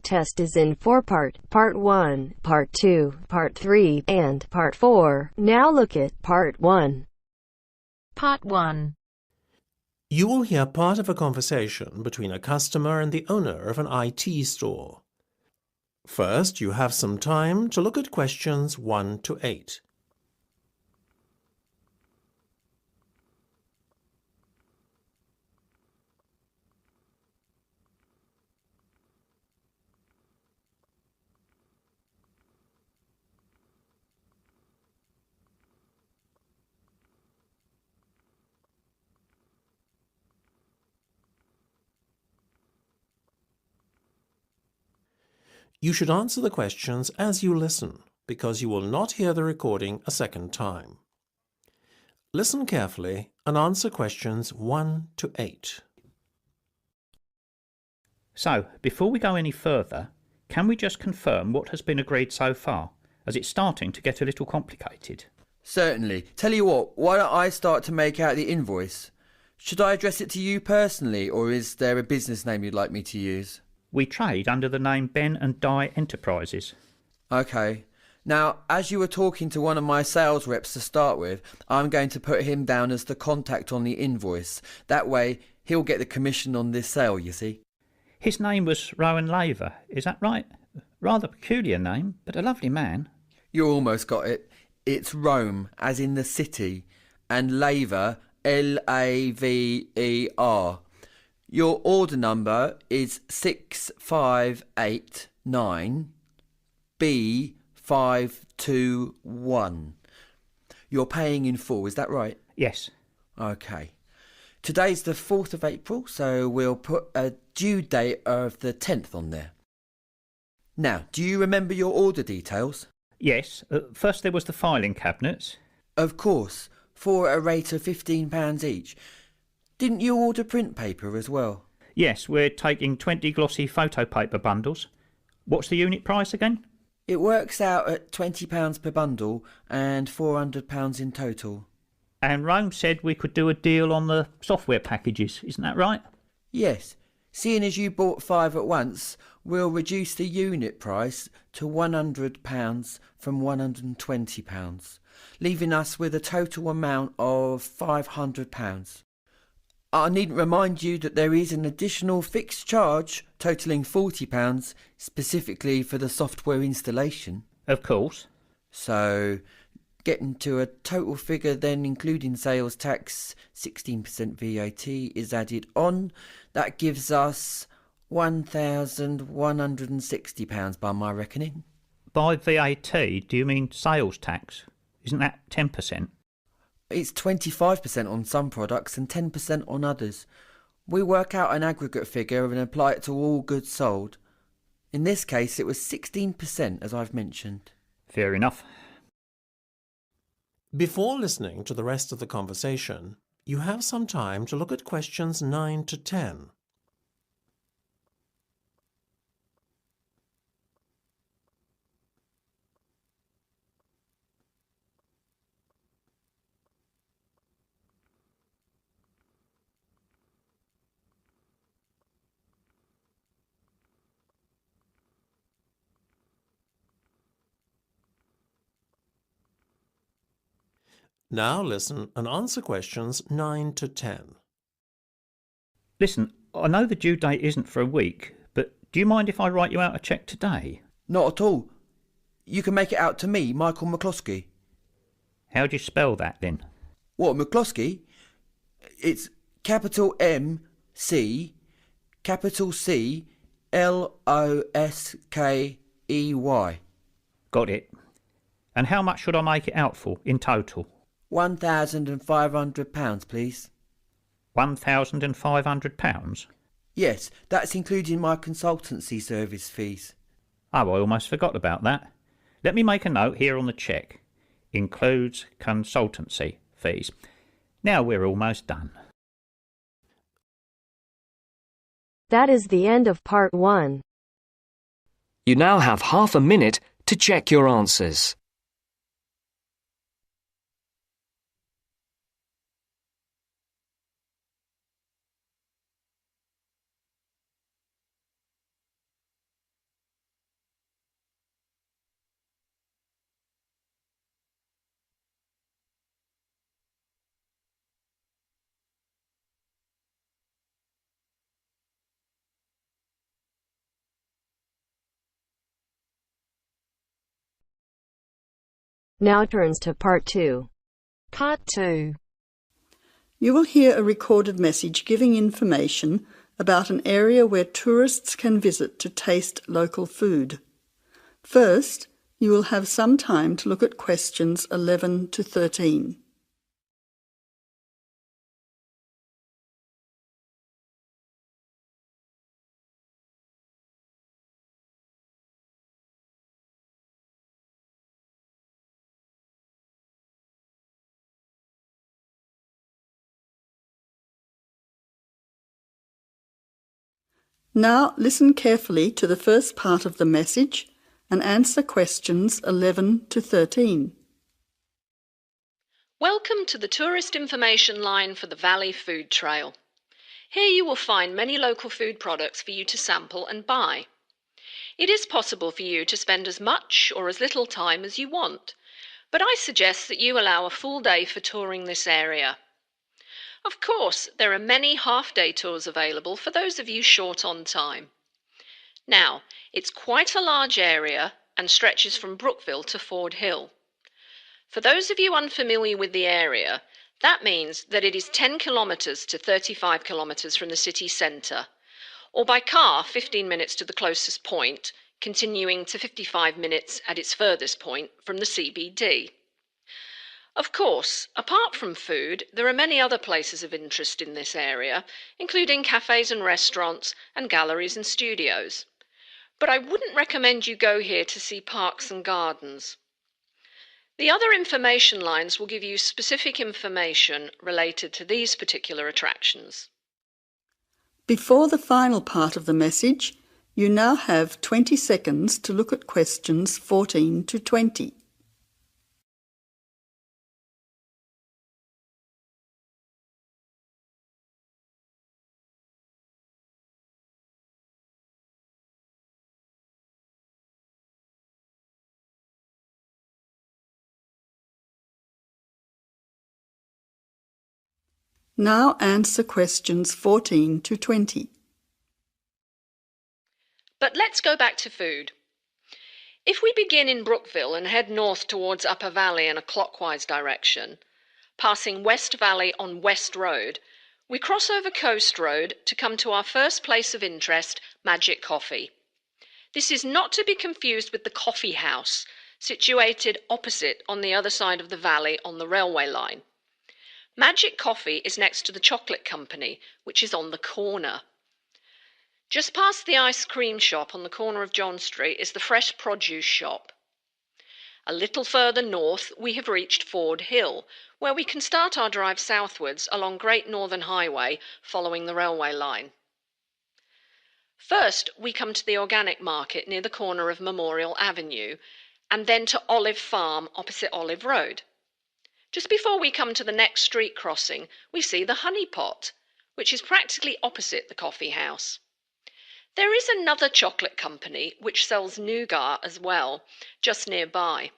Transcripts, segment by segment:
test is in 4 parts: Part 1, Part 2, Part 3, and Part 4. Now look at Part 1. Part 1. You will hear part of a conversation between a customer and the owner of an IT store. First, you have some time to look at questions 1 to 8. You should answer the questions as you listen, because you will not hear the recording a second time. Listen carefully and answer questions 1 to 8. So, before we go any further, can we just confirm what has been agreed so far, as it's starting to get a little complicated? Certainly. Tell you what, why don't I start to make out the invoice? Should I address it to you personally, or is there a business name you'd like me to use? We trade under the name Ben and Dye Enterprises. Okay. Now, as you were talking to one of my sales reps to start with, I'm going to put him down as the contact on the invoice. That way, he'll get the commission on this sale, you see. His name was Rowan Laver, is that right? Rather peculiar name, but a lovely man. You almost got it. It's Rome, as in the city, and Laver, Laver. Your order number is 6589B521. You're paying in full, is that right? Yes. Okay. Today's the 4th of April, so we'll put a due date of the 10th on there. Now, do you remember your order details? Yes. First there was the filing cabinets. Of course, for a rate of £15 each. Didn't you order print paper as well? Yes, we're taking 20 glossy photo paper bundles. What's the unit price again? It works out at £20 per bundle and £400 in total. And Rome said we could do a deal on the software packages, isn't that right? Yes. Seeing as you bought 5 at once, we'll reduce the unit price to £100 from £120, leaving us with a total amount of £500. I needn't remind you that there is an additional fixed charge totalling £40 specifically for the software installation. Of course. So, getting to a total figure then including sales tax, 16% VAT is added on. That gives us £1,160 by my reckoning. By VAT, do you mean sales tax? Isn't that 10%? It's 25% on some products and 10% on others. We work out an aggregate figure and apply it to all goods sold. In this case, it was 16%, as I've mentioned. Fair enough. Before listening to the rest of the conversation, you have some time to look at questions 9 to 10. Now listen and answer questions 9 to 10. Listen, I know the due date isn't for a week, but do you mind if I write you out a cheque today? Not at all. You can make it out to me, Michael McCloskey. How do you spell that then? What, McCloskey? It's capital M C, capital C, Loskey. Got it. And how much should I make it out for in total? £1,500, please. £1,500? Yes, that's including my consultancy service fees. Oh, I almost forgot about that. Let me make a note here on the cheque. Includes consultancy fees. Now we're almost done. That is the end of Part 1. You now have half a minute to check your answers. Now turns to Part 2. Part 2. You will hear a recorded message giving information about an area where tourists can visit to taste local food. First, you will have some time to look at questions 11 to 13. Now listen carefully to the first part of the message and answer questions 11 to 13. Welcome to the tourist information line for the Valley Food Trail. Here you will find many local food products for you to sample and buy. It is possible for you to spend as much or as little time as you want, but I suggest that you allow a full day for touring this area. Of course, there are many half-day tours available for those of you short on time. Now, it's quite a large area and stretches from Brookville to Ford Hill. For those of you unfamiliar with the area, that means that it is 10 kilometres to 35 kilometres from the city centre, or by car 15 minutes to the closest point, continuing to 55 minutes at its furthest point from the CBD. Of course, apart from food, there are many other places of interest in this area, including cafes and restaurants and galleries and studios. But I wouldn't recommend you go here to see parks and gardens. The other information lines will give you specific information related to these particular attractions. Before the final part of the message, you now have 20 seconds to look at questions 14 to 20. Now answer questions 14 to 20. But let's go back to food. If we begin in Brookville and head north towards Upper Valley in a clockwise direction, passing West Valley on West Road, we cross over Coast Road to come to our first place of interest, Magic Coffee. This is not to be confused with the Coffee House, situated opposite on the other side of the valley on the railway line. Magic Coffee is next to the Chocolate Company, which is on the corner. Just past the ice cream shop on the corner of John Street is the fresh produce shop. A little further north we have reached Ford Hill, where we can start our drive southwards along Great Northern Highway following the railway line. First, we come to the organic market near the corner of Memorial Avenue, and then to Olive Farm opposite Olive Road. Just before we come to the next street crossing, we see the Honey Pot, which is practically opposite the coffee house. There is another chocolate company which sells nougat as well, just nearby.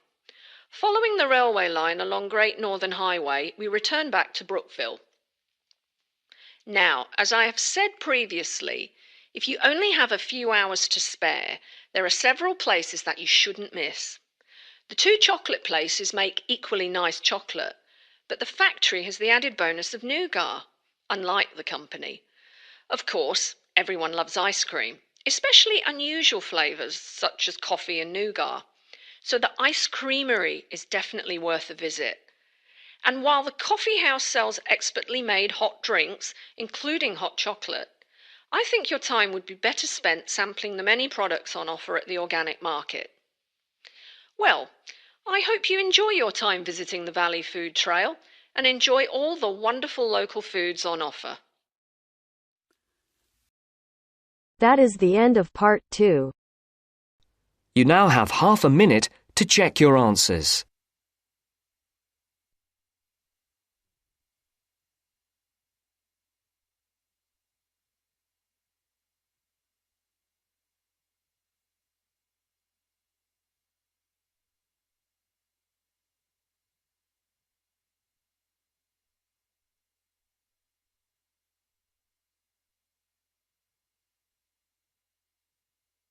Following the railway line along Great Northern Highway, we return back to Brookville. Now, as I have said previously, if you only have a few hours to spare, there are several places that you shouldn't miss. The two chocolate places make equally nice chocolate, but the factory has the added bonus of nougat, unlike the company. Of course, everyone loves ice cream, especially unusual flavours such as coffee and nougat, so the ice creamery is definitely worth a visit. And while the coffee house sells expertly made hot drinks, including hot chocolate, I think your time would be better spent sampling the many products on offer at the organic market. Well, I hope you enjoy your time visiting the Valley Food Trail and enjoy all the wonderful local foods on offer. That is the end of Part 2. You now have half a minute to check your answers.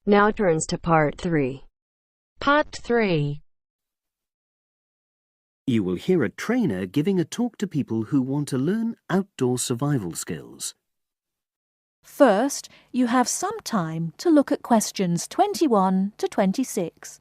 Now turns to Part 3. Part 3. You will hear a trainer giving a talk to people who want to learn outdoor survival skills. First, you have some time to look at questions 21 to 26.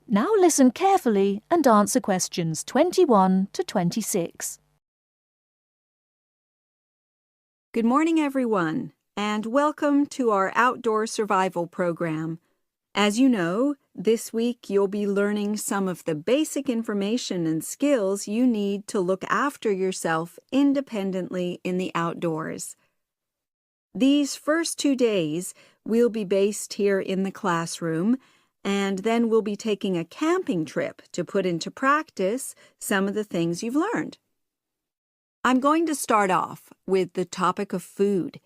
Now listen carefully and answer questions 21 to 26. Good morning, everyone, and welcome to our outdoor survival program. As you know, this week you'll be learning some of the basic information and skills you need to look after yourself independently in the outdoors. These first 2 days will be based here in the classroom, and then we'll be taking a camping trip to put into practice some of the things you've learned. I'm going to start off with the topic of food.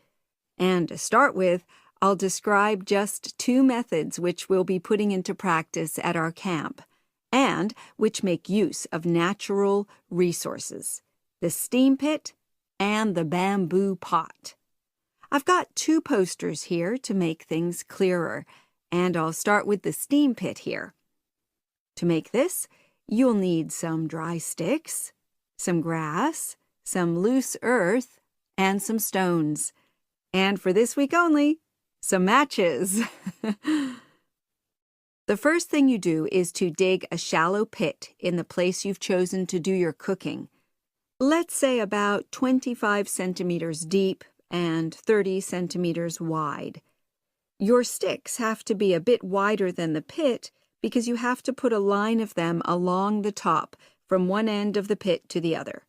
And to start with, I'll describe just 2 methods which we'll be putting into practice at our camp, and which make use of natural resources, the steam pit and the bamboo pot. I've got 2 posters here to make things clearer, and I'll start with the steam pit here. To make this, you'll need some dry sticks, some grass, some loose earth, and some stones. And for this week only, some matches. The first thing you do is to dig a shallow pit in the place you've chosen to do your cooking. Let's say about 25 centimeters deep and 30 centimeters wide. Your sticks have to be a bit wider than the pit because you have to put a line of them along the top from one end of the pit to the other.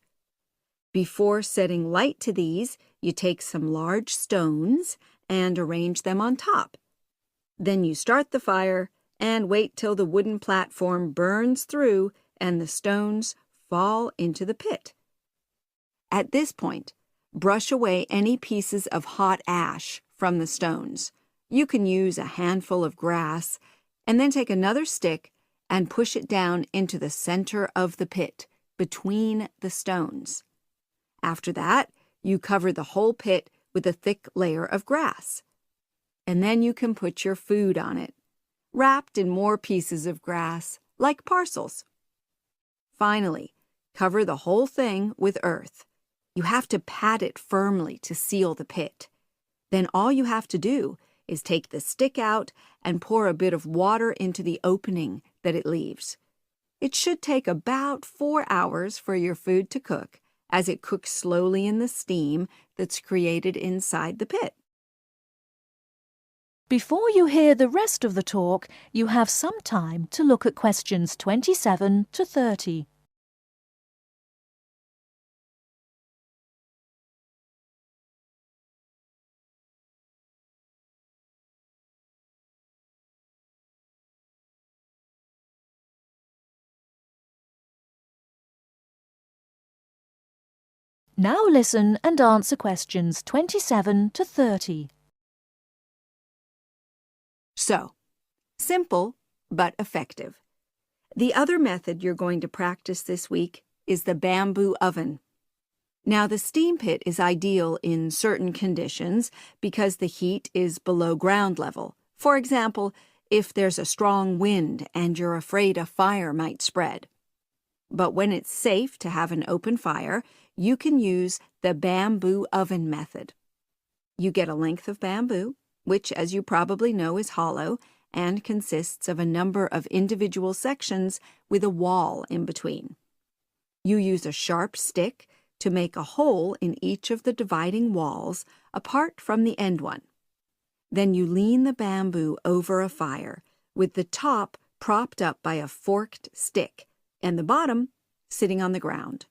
Before setting light to these, you take some large stones and arrange them on top. Then you start the fire and wait till the wooden platform burns through and the stones fall into the pit. At this point, brush away any pieces of hot ash from the stones. You can use a handful of grass, and then take another stick and push it down into the center of the pit, between the stones. After that, you cover the whole pit with a thick layer of grass. And then you can put your food on it, wrapped in more pieces of grass, like parcels. Finally, cover the whole thing with earth. You have to pat it firmly to seal the pit. Then all you have to do is take the stick out and pour a bit of water into the opening that it leaves. It should take about 4 hours for your food to cook, as it cooks slowly in the steam that's created inside the pit. Before you hear the rest of the talk, you have some time to look at questions 27 to 30. Now listen and answer questions 27 to 30. So, simple but effective. The other method you're going to practice this week is the bamboo oven. Now, the steam pit is ideal in certain conditions because the heat is below ground level. For example, if there's a strong wind and you're afraid a fire might spread. But when it's safe to have an open fire, you can use the bamboo oven method. You get a length of bamboo, which, as you probably know, is hollow and consists of a number of individual sections with a wall in between. You use a sharp stick to make a hole in each of the dividing walls apart from the end one. Then you lean the bamboo over a fire, with the top propped up by a forked stick and the bottom sitting on the ground.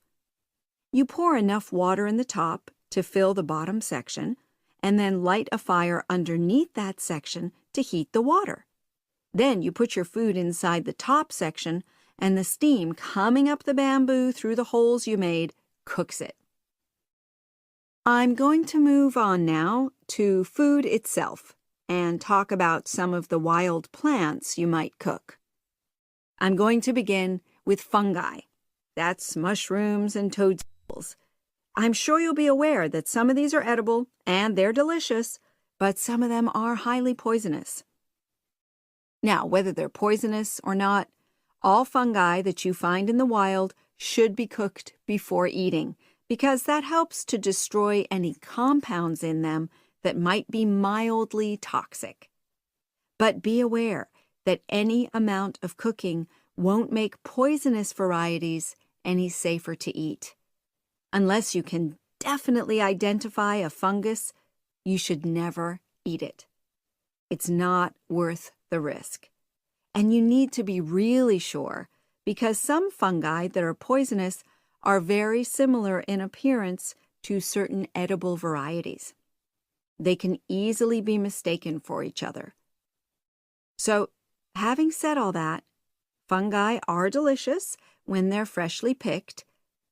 You pour enough water in the top to fill the bottom section, and then light a fire underneath that section to heat the water. Then you put your food inside the top section, and the steam coming up the bamboo through the holes you made cooks it. I'm going to move on now to food itself and talk about some of the wild plants you might cook. I'm going to begin with fungi. That's mushrooms and toadstools. I'm sure you'll be aware that some of these are edible and they're delicious, but some of them are highly poisonous. Now, whether they're poisonous or not, all fungi that you find in the wild should be cooked before eating, because that helps to destroy any compounds in them that might be mildly toxic. But be aware that any amount of cooking won't make poisonous varieties any safer to eat. Unless you can definitely identify a fungus, you should never eat it. It's not worth the risk. And you need to be really sure, because some fungi that are poisonous are very similar in appearance to certain edible varieties. They can easily be mistaken for each other. So, having said all that, fungi are delicious when they're freshly picked,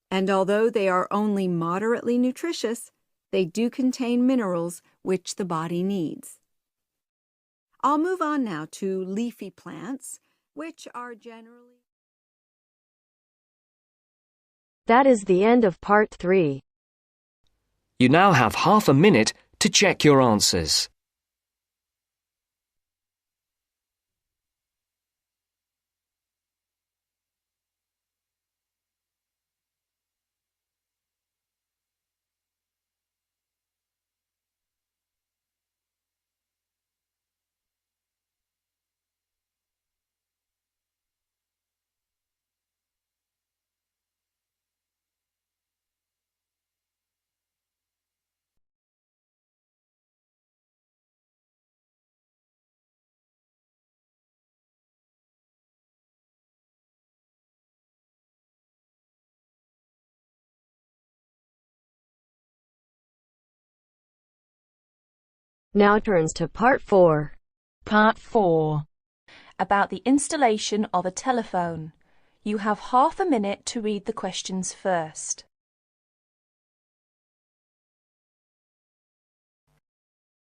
and although they are only moderately nutritious, they do contain minerals which the body needs. I'll move on now to leafy plants, which are generally... That is the end of part 3. You now have half a minute to check your answers. Now turns to part 4. Part 4. About the installation of a telephone. You have half a minute to read the questions first.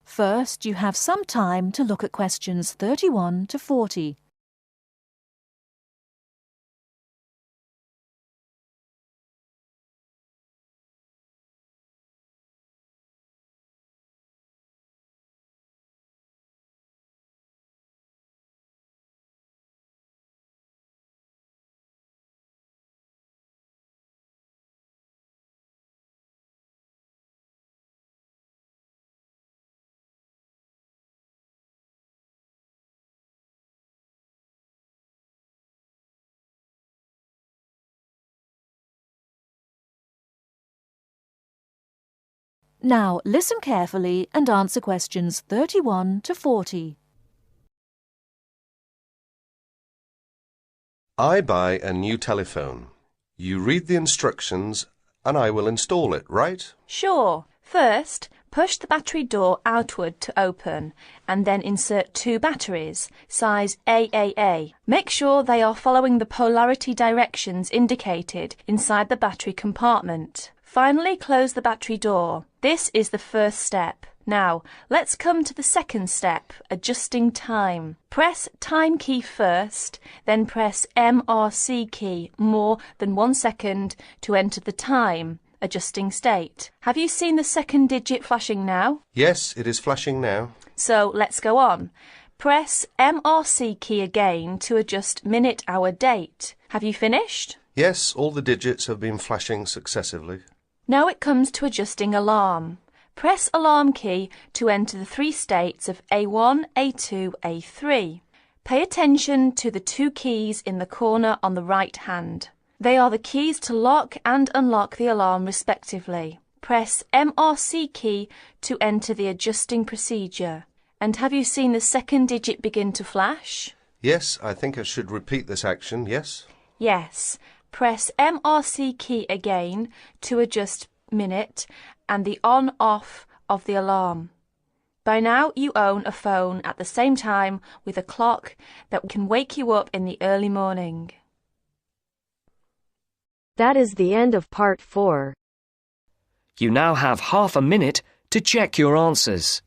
First, you have some time to look at questions 31 to 40. Now, listen carefully and answer questions 31 to 40. I buy a new telephone. You read the instructions and I will install it, right? Sure. First, push the battery door outward to open and then insert 2 batteries, size AAA. Make sure they are following the polarity directions indicated inside the battery compartment. Finally, close the battery door. This is the first step. Now, let's come to the second step, adjusting time. Press time key first, then press MRC key more than 1 second to enter the time, adjusting state. Have you seen the second digit flashing now? Yes, it is flashing now. So let's go on. Press MRC key again to adjust minute, hour, date. Have you finished? Yes, all the digits have been flashing successively. Now it comes to adjusting alarm. Press alarm key to enter the 3 states of A1, A2, A3. Pay attention to the 2 keys in the corner on the right hand. They are the keys to lock and unlock the alarm respectively. Press MRC key to enter the adjusting procedure. And have you seen the second digit begin to flash? Yes, I think I should repeat this action, yes? Yes. Press MRC key again to adjust minute and the on-off of the alarm. By now you own a phone at the same time with a clock that can wake you up in the early morning. That is the end of part 4. You now have half a minute to check your answers.